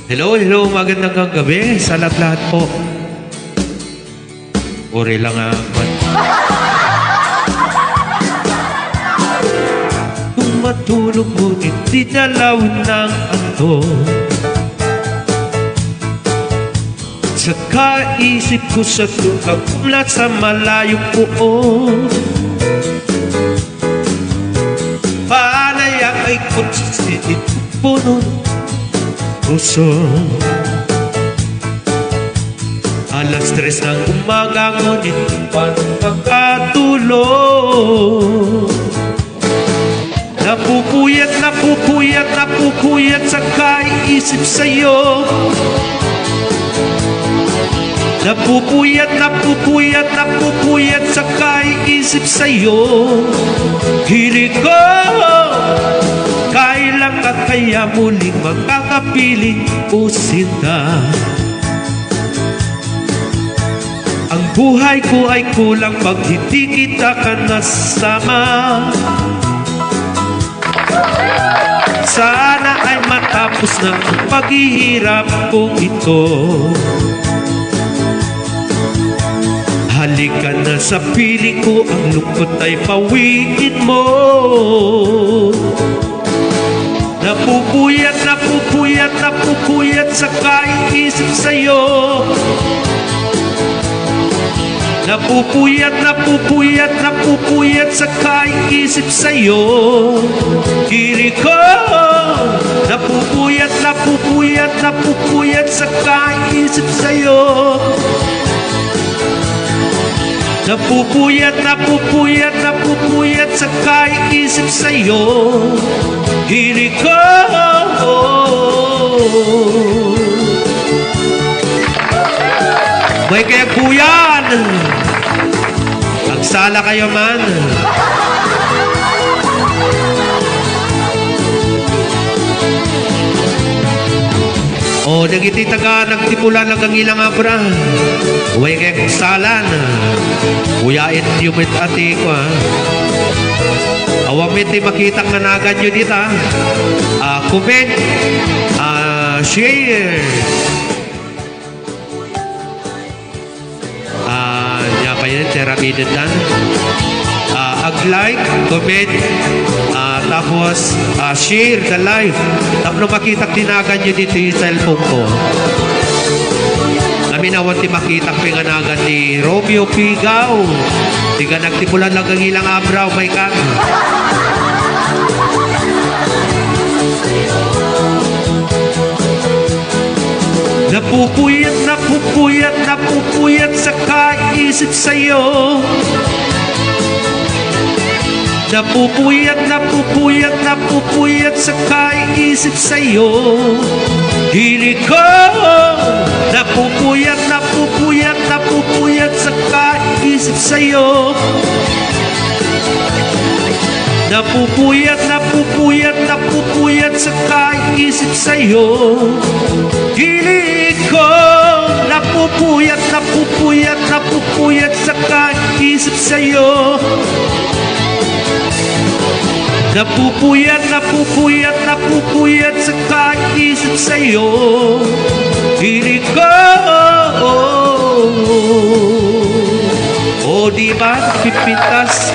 Hello, magandang gabi sa lahat po. Uri lang aman. Kung matulog mo, hindi dalaw ng anto. Sa kaisip ko sa tukag mula sa malayong puon. Panayang ay konsisit puno puso. Alas 3 ng umaga, ngunit paano makatulog? Napupuyat sa kaisip sa'yo. Napupuyat sa kaisip sa'yo. Hilig ko, kailan ka kaya muling makakapiling o sinta? Ang buhay ko ay kulang pag hindi kita ka nasama. Sana ay matapos na ang paghihirap kong ito. Halika na sa piling ko, ang lungkot ay pawiin mo. Napupuyat sa kaisip sa'yo. Napupuyat sa kaisip sa'yo. Kiri ko, napupuyat sa kaisip sa'yo. Napupuyat sa kaisip sa'yo. Kiri ko. May kaya kuyan. Nagsala kayo man. O, nagititaga, nagtipulan lang ang ilang abra. Huwag kayong salan. Kuyain yung mit ati ko, ha. Awamit makita nga nagan nyo dito, ha. Comment, share. Apa yun, therapy din lang. Ag-like, comment, tapos share the live. Tapos makita tinagan nyo dito yung cellphone ko. Namin awan ti makita pinganagan ni Romeo Pigaw. Tiga nagtipulan lang ang ilang abraw, may kag. Napupuyat sa kaisip sa'yo. Napupuyat sa kaisip sa'yo. Hilig ko, napupuyat sa kaisip sa'yo. Napupuyat sa kaisip sa'yo. Hilig ko, napupuyat sa kaisip sa'yo. Napupuyat sa kaisip sa'yo. Hilig ko. O diba, pipintas